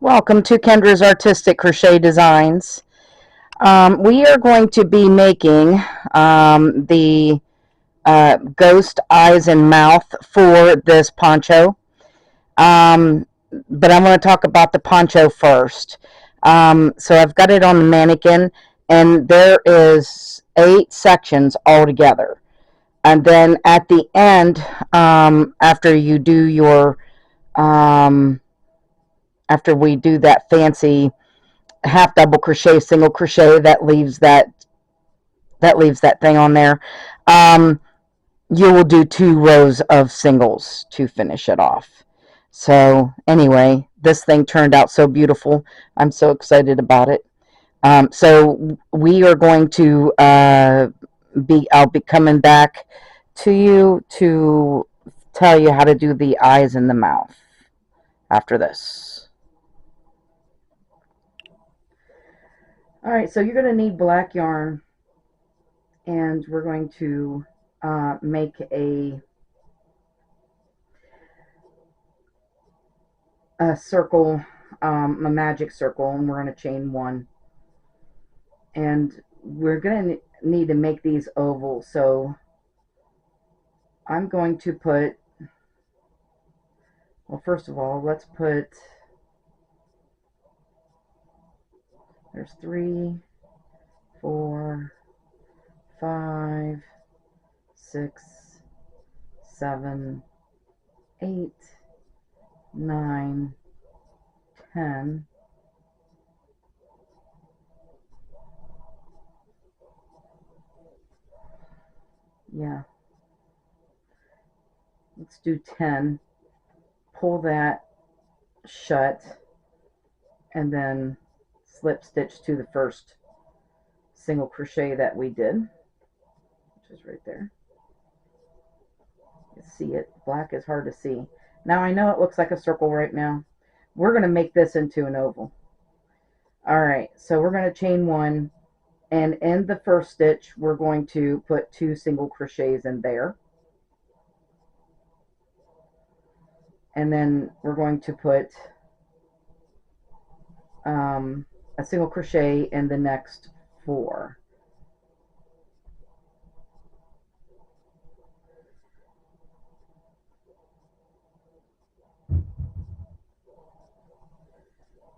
Welcome to Kendra's Artistic Crochet Designs. We are going to be making the ghost eyes and mouth for this poncho. Um, but I'm going to talk about the poncho first. So I've got it on the mannequin, and there is 8 sections altogether. And then at the end, after you do your um, after we do that fancy half double crochet, single crochet, that thing on there. Um, you will do 2 rows of singles to finish it off. So anyway, this thing turned out so beautiful. I'm so excited about it. So we are going to I'll be coming back to you to tell you how to do the eyes and the mouth after this. All right, so you're going to need black yarn, and we're going to make a circle, a magic circle, and we're going to chain 1. And we're going to need to make these ovals, so I'm going to put, well, first of all, let's put, there's 3, 4, 5, 6, 7, 8, 9, 10. Yeah. Let's do 10. Pull that shut, and then slip stitch to the first single crochet that we did, which is right there. You see it. Black is hard to see. Now I know it looks like a circle right now. We're going to make this into an oval. Alright, so we're going to chain 1, and in the first stitch we're going to put 2 single crochets in there, and then we're going to put a single crochet in the next 4.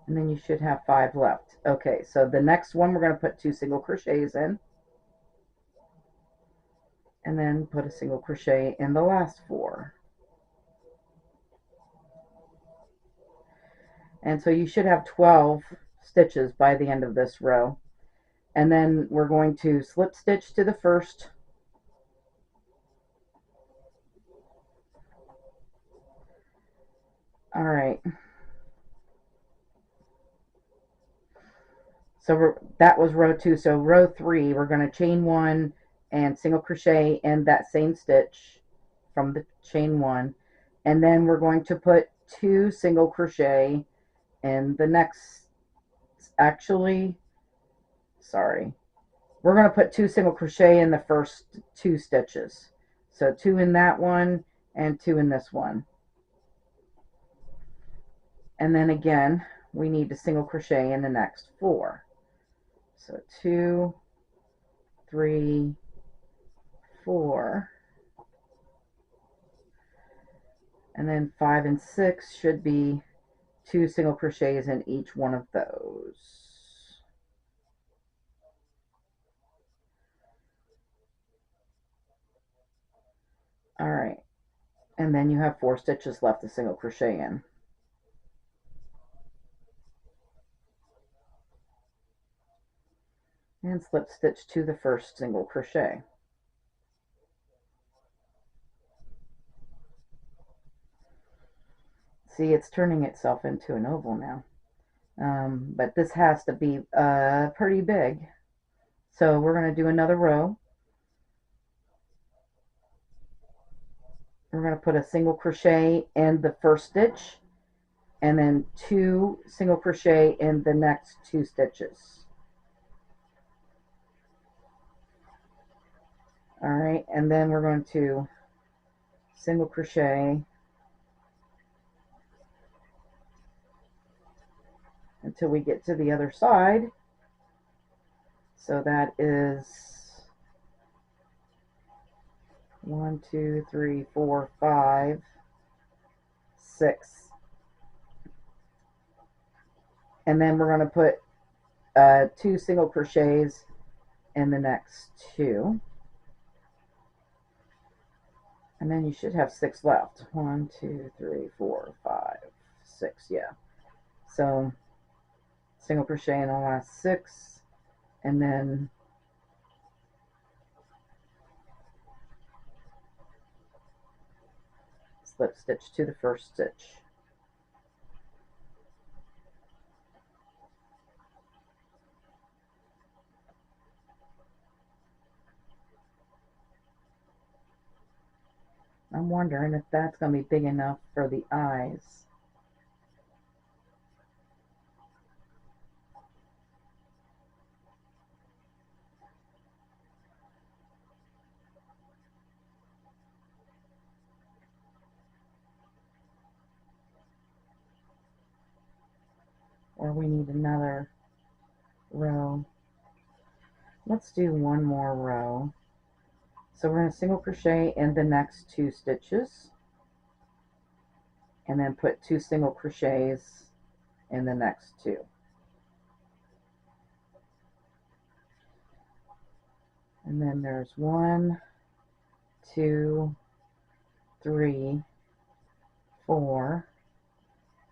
And then you should have 5 left. Okay, so the next one we're going to put 2 single crochets in, and then put a single crochet in the last 4. And so you should have 12 stitches by the end of this row. And then we're going to slip stitch to the first, all right, so that was row 2. So row 3 we're going to chain 1 and single crochet in that same stitch from the chain 1, and then we're going to put 2 single crochet in the next, actually, sorry, we're going to put 2 single crochet in the first 2 stitches. So 2 in that one and 2 in this one. And then again, we need to single crochet in the next 4. So 2, 3, 4. And then 5 and 6 should be 2 single crochets in each one of those. All right, and then you have 4 stitches left to single crochet in. And slip stitch to the first single crochet. See, it's turning itself into an oval now. But this has to be pretty big. So we're going to do another row. We're going to put a single crochet in the first stitch, and then 2 single crochet in the next 2 stitches. All right, and then we're going to single crochet until we get to the other side. So that is 1, 2, 3, 4, 5, 6. And then we're going to put 2 single crochets in the next 2. And then you should have 6 left. 1, 2, 3, 4, 5, 6. Yeah. So single crochet in the last 6, and then slip stitch to the first stitch. I'm wondering if that's going to be big enough for the eyes. Or we need another row. Let's do one more row. So we're going to single crochet in the next 2 stitches, and then put 2 single crochets in the next 2. And then there's 1, 2, 3, 4,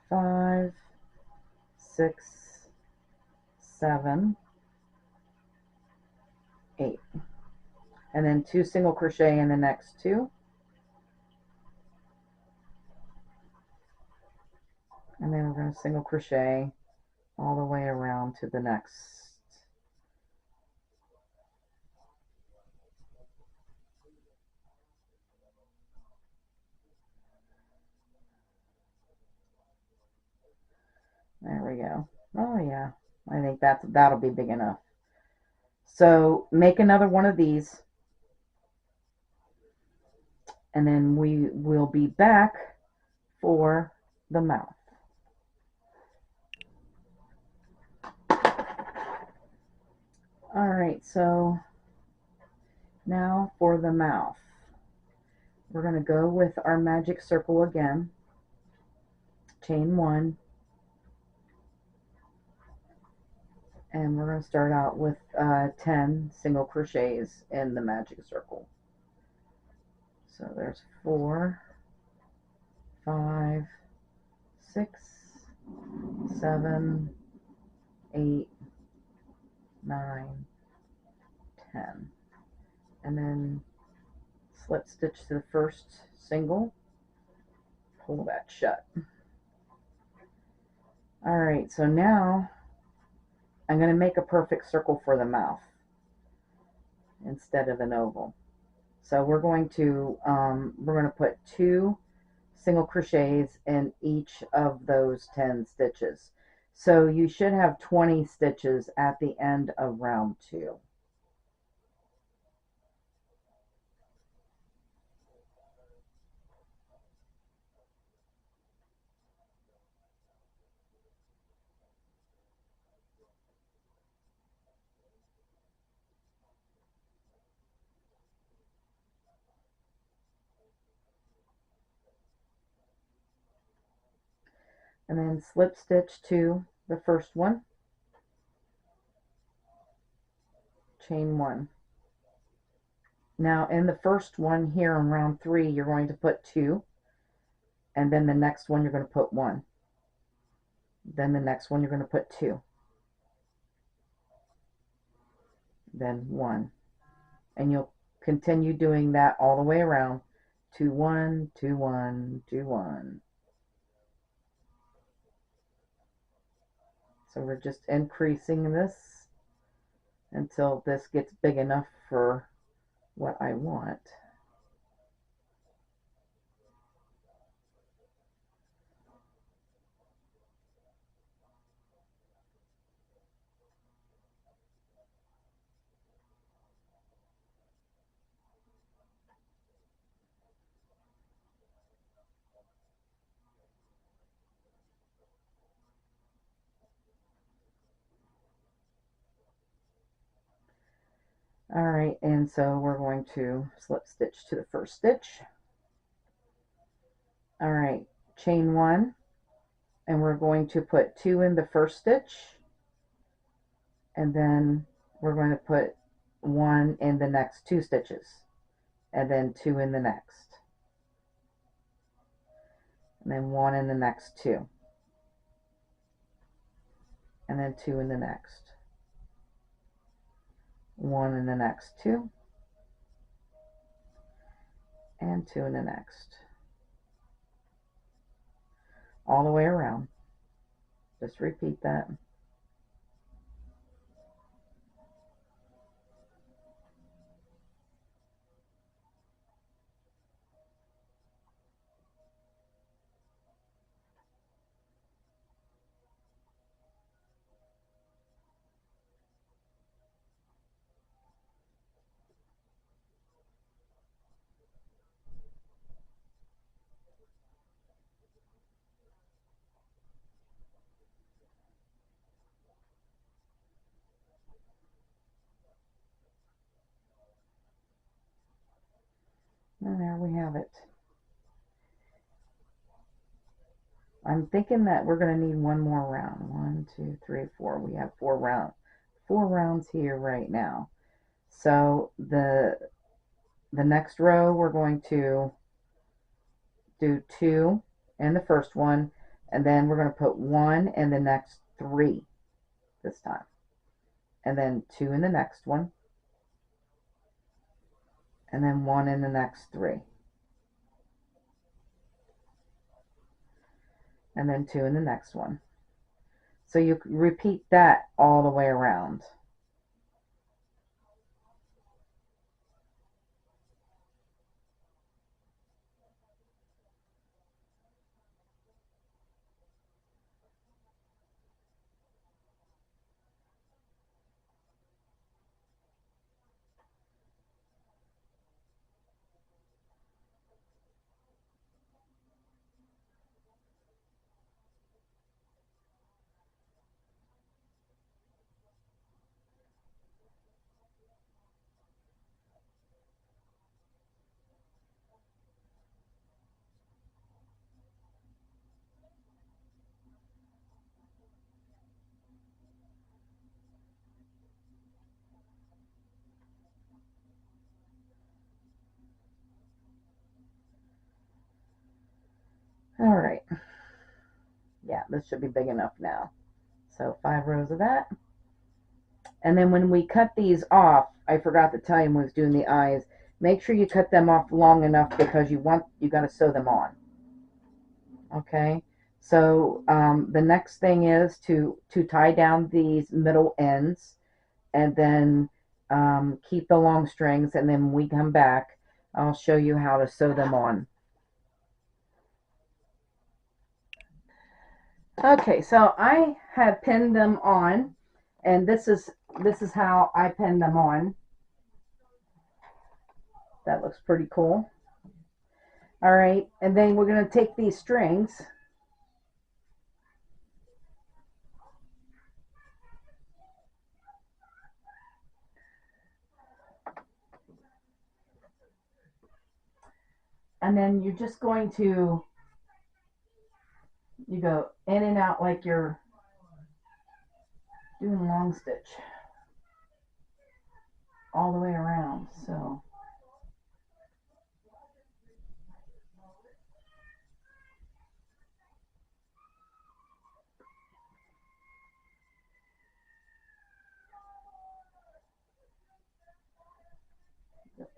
5, 6, 7, 8. And then 2 single crochet in the next 2. And then we're going to single crochet all the way around to the next. There we go. Oh yeah, I think that'll be big enough. So make another one of these, and then we will be back for the mouth. All right, so now for the mouth. We're going to go with our magic circle again, chain 1, and we're going to start out with 10 single crochets in the magic circle. So there's 4, 5, 6, 7, 8, 9, 10. And then slip stitch to the first single, pull that shut. Alright, so now I'm going to make a perfect circle for the mouth instead of an oval. So we're going to put 2 single crochets in each of those 10 stitches. So you should have 20 stitches at the end of round 2. And then slip stitch to the first one, chain 1. Now in the first one here in round 3, you're going to put 2, and then the next one you're going to put 1. Then the next one you're going to put 2. Then 1. And you'll continue doing that all the way around. 2, 1, 2, 1, 2, 1. So we're just increasing this until this gets big enough for what I want. All right, and so we're going to slip stitch to the first stitch. All right, chain one, and we're going to put 2 in the first stitch, and then we're going to put 1 in the next 2 stitches, and then 2 in the next, and then 1 in the next 2, and then 2 in the next, 1 in the next 2, and 2 in the next, all the way around. Just repeat that. And there we have it. I'm thinking that we're going to need one more round. 1, 2, 3, 4. We have 4 rounds here right now. So the next row we're going to do 2 in the first one, and then we're going to put 1 in the next 3 this time, and then 2 in the next one, and then 1 in the next 3, and then 2 in the next one. So you repeat that all the way around. All right. Yeah, this should be big enough now. So 5 rows of that. And then when we cut these off, I forgot to tell you when we was doing the eyes, make sure you cut them off long enough because you got to sew them on. Okay, so the next thing is to tie down these middle ends, and then keep the long strings, and then when we come back, I'll show you how to sew them on. Okay, so I have pinned them on, and this is how I pin them on. That looks pretty cool. All right, and then we're going to take these strings, and then you're just going to, you go in and out like you're doing long stitch all the way around. So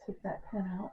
take that pin out.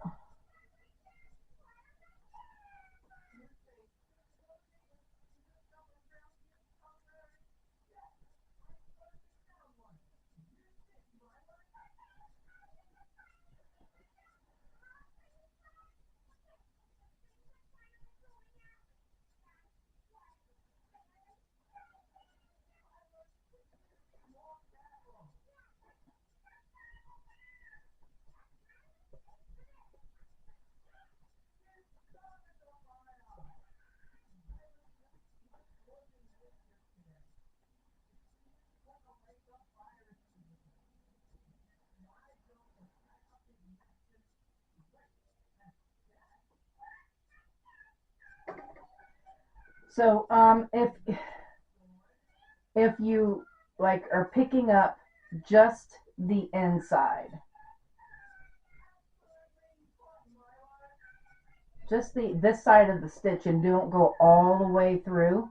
So if you like are picking up just the inside, just the this side of the stitch, and don't go all the way through,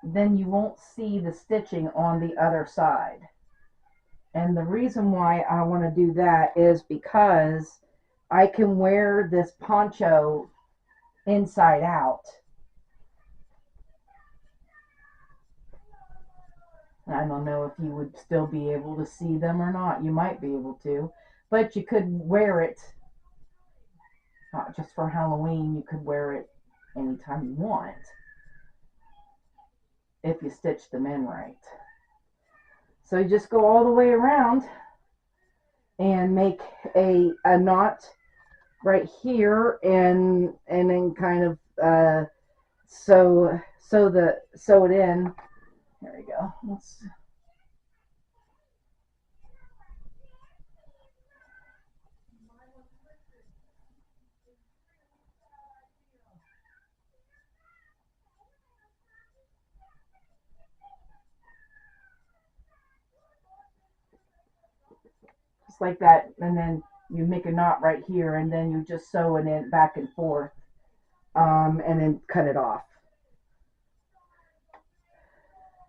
then you won't see the stitching on the other side. And the reason why I want to do that is because I can wear this poncho inside out. I don't know if you would still be able to see them or not. You might be able to, but you could wear it not just for Halloween. You could wear it anytime you want if you stitch them in right. So you just go all the way around and make a knot right here, and then kind of sew it in. There we go. Let's just like that, and then you make a knot right here, and then you just sew it in back and forth, and then cut it off.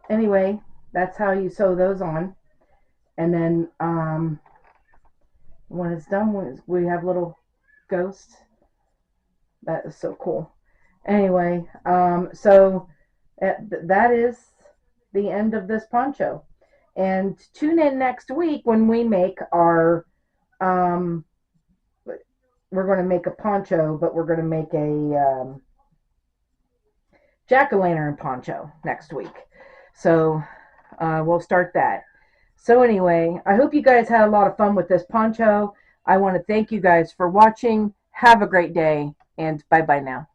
Anyway, that's how you sew those on, and then when it's done, we have little ghosts. That is so cool. Anyway, so that is the end of this poncho. And tune in next week when we make our um, we're going to make a poncho, but we're going to make a jack-o'-lantern poncho next week. So we'll start that. So anyway, I hope you guys had a lot of fun with this poncho. I want to thank you guys for watching. Have a great day, and bye-bye now.